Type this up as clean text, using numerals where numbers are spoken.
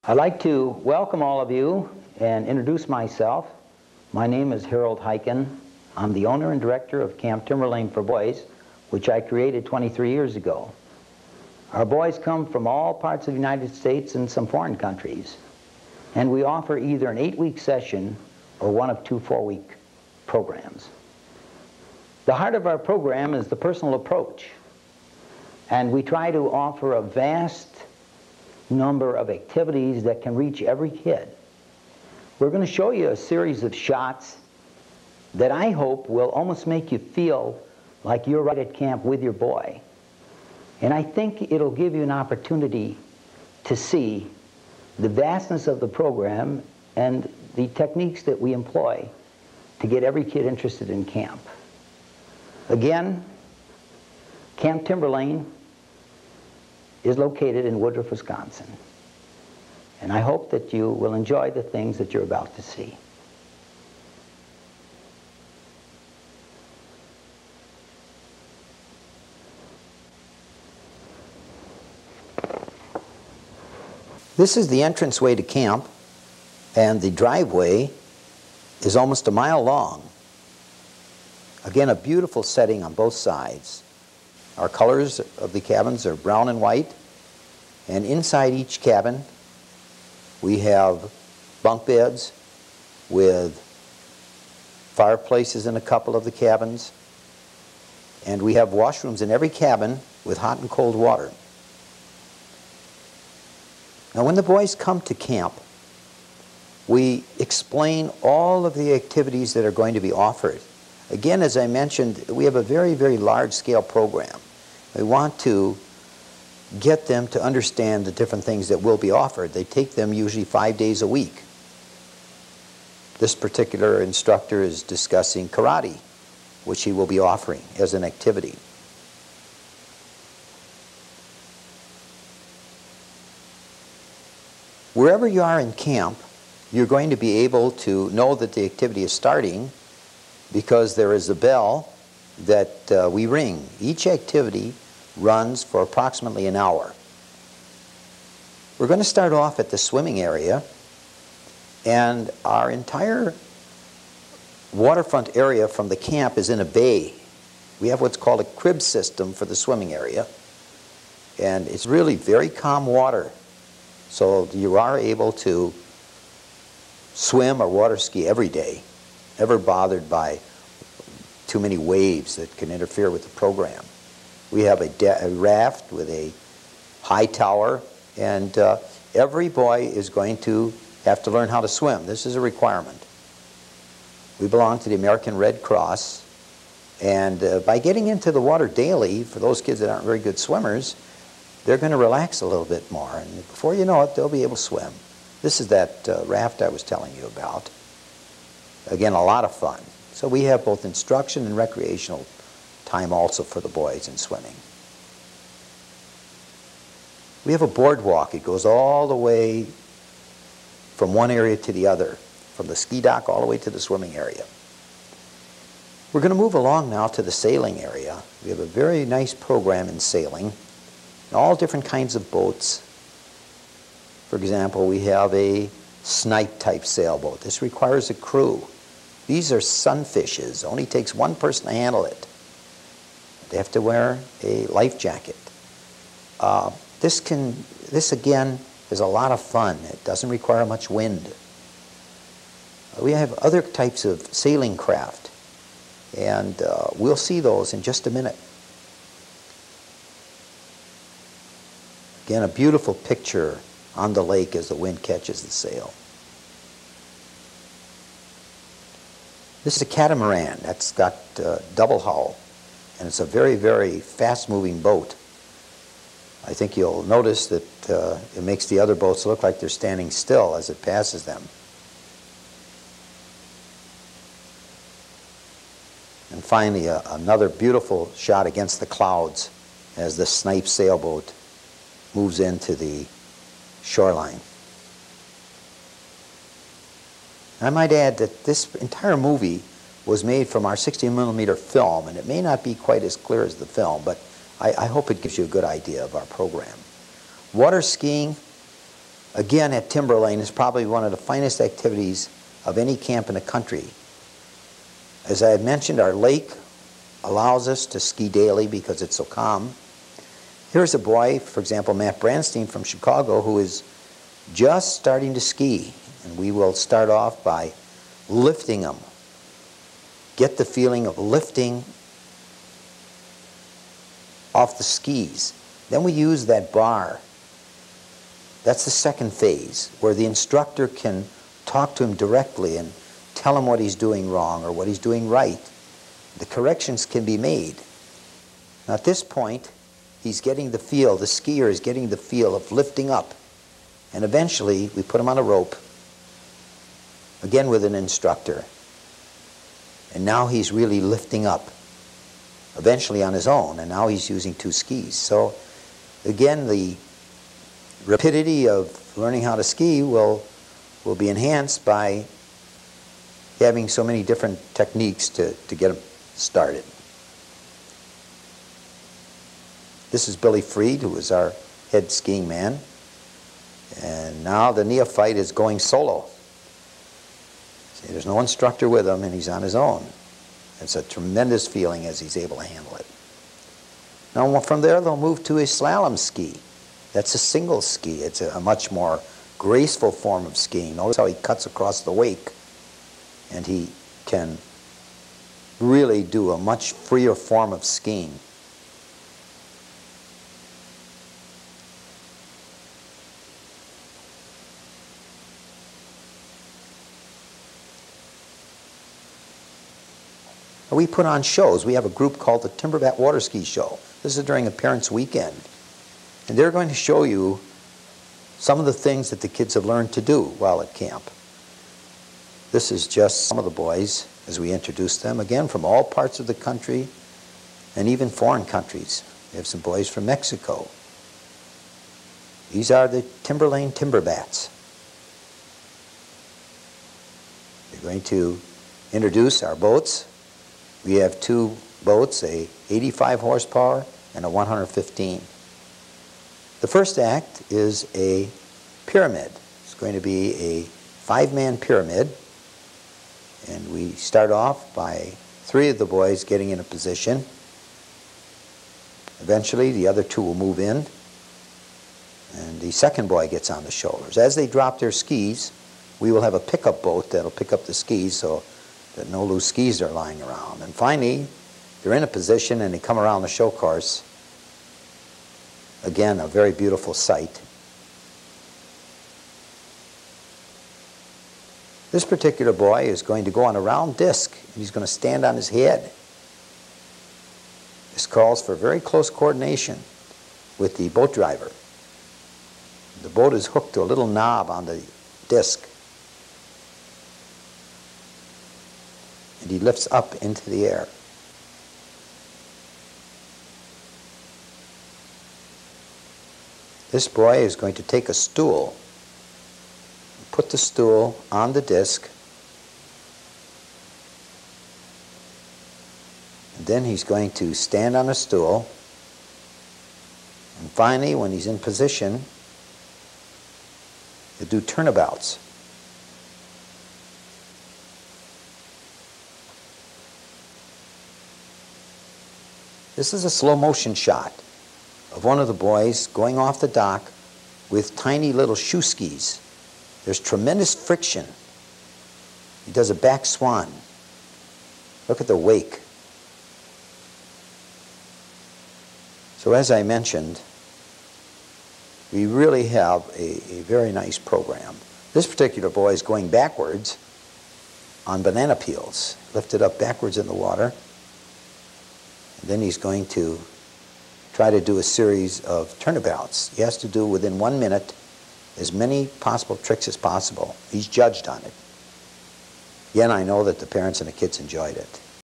I'd like to welcome all of you and introduce myself. My name is Harold Hiken. I'm the owner and director of Camp Timberlane for Boys, which I created 23 years ago. Our boys come from all parts of the United States and some foreign countries, and we offer either an 8-week session or one of 2 4-week programs. The heart of our program is the personal approach, and we try to offer a vast number of activities that can reach every kid. We're going to show you a series of shots that I hope will almost make you feel like you're right at camp with your boy. And I think it'll give you an opportunity to see the vastness of the program and the techniques that we employ to get every kid interested in camp. Again, Camp Timberlane is located in Woodruff, Wisconsin. And I hope that you will enjoy the things that you're about to see. This is the entranceway to camp, and the driveway is almost a mile long. Again, a beautiful setting on both sides. Our colors of the cabins are brown and white, and inside each cabin we have bunk beds with fireplaces in a couple of the cabins, and we have washrooms in every cabin with hot and cold water. Now, when the boys come to camp, we explain all of the activities that are going to be offered. Again, as I mentioned, we have a very, very large-scale program. We want to get them to understand the different things that will be offered. They take them usually 5 days a week. This particular instructor is discussing karate, which he will be offering as an activity. Wherever you are in camp, you're going to be able to know that the activity is starting because there is a bell that we ring. Each activity runs for approximately an hour. We're going to start off at the swimming area, and our entire waterfront area from the camp is in a bay. We have what's called a crib system for the swimming area, and it's really very calm water, so you are able to swim or water ski every day, never bothered by too many waves that can interfere with the program. We have a raft with a high tower, and every boy is going to have to learn how to swim. This is a requirement. We belong to the American Red Cross, and by getting into the water daily, for those kids that aren't very good swimmers, they're going to relax a little bit more, and before you know it, they'll be able to swim. This is that raft I was telling you about. Again, a lot of fun. So we have both instruction and recreational time also for the boys in swimming. We have a boardwalk. It goes all the way from one area to the other, from the ski dock all the way to the swimming area. We're going to move along now to the sailing area. We have a very nice program in sailing, all different kinds of boats. For example, we have a snipe type sailboat. This requires a crew. These are sunfishes. It only takes one person to handle it. They have to wear a life jacket. This again is a lot of fun. It doesn't require much wind. We have other types of sailing craft, and we'll see those in just a minute. Again, a beautiful picture on the lake as the wind catches the sail. This is a catamaran. That's got double hull, and it's a very, very fast-moving boat. I think you'll notice that it makes the other boats look like they're standing still as it passes them. And finally, another beautiful shot against the clouds as the snipe sailboat moves into the shoreline. I might add that this entire movie was made from our 60mm film, and it may not be quite as clear as the film, but I hope it gives you a good idea of our program. Water skiing, Again, at Timberlane is probably one of the finest activities of any camp in the country. As I had mentioned, our lake allows us to ski daily because it's so calm. Here's a boy, for example, Matt Branstein from Chicago, who is just starting to ski. And we will start off by lifting him. Get the feeling of lifting off the skis. Then we use that bar. That's the second phase, where the instructor can talk to him directly and tell him what he's doing wrong or what he's doing right. The corrections can be made. Now at this point, he's getting the feel, the skier is getting the feel of lifting up. And eventually, we put him on a rope, again with an instructor. And now he's really lifting up, eventually on his own, and now he's using 2 skis. So again, the rapidity of learning how to ski will be enhanced by having so many different techniques to get him started. This is Billy Freed, who is our head skiing man. And now the neophyte is going solo. See, there's no instructor with him, and he's on his own. It's a tremendous feeling as he's able to handle it. Now from there, they'll move to a slalom ski. That's a single ski. It's a much more graceful form of skiing. Notice how he cuts across the wake, and he can really do a much freer form of skiing. We put on shows. We have a group called the Timberbat Water Ski Show. This is during a parents' weekend. And they're going to show you some of the things that the kids have learned to do while at camp. This is just some of the boys as we introduce them, again from all parts of the country and even foreign countries. We have some boys from Mexico. These are the Timberlane Timberbats. We're going to introduce our boats. We have 2 boats, a 85 horsepower and a 115. The first act is a pyramid. It's going to be a 5-man pyramid. And we start off by 3 of the boys getting in a position. Eventually, the other 2 will move in. And the second boy gets on the shoulders. As they drop their skis, we will have a pickup boat that'll pick up the skis so that no loose skis are lying around. And finally, they're in a position and they come around the show course. Again, a very beautiful sight. This particular boy is going to go on a round disc, and he's going to stand on his head. This calls for very close coordination with the boat driver. The boat is hooked to a little knob on the disc. And he lifts up into the air. This boy is going to take a stool, put the stool on the disc, and then he's going to stand on a stool, and finally, when he's in position, he'll do turnabouts. This is a slow motion shot of one of the boys going off the dock with tiny little shoe skis. There's tremendous friction. He does a back swan. Look at the wake. So as I mentioned, we really have a very nice program. This particular boy is going backwards on banana peels, lifted up backwards in the water. And then he's going to try to do a series of turnabouts. He has to do within 1 minute as many possible tricks as possible. He's judged on it. Again, I know that the parents and the kids enjoyed it.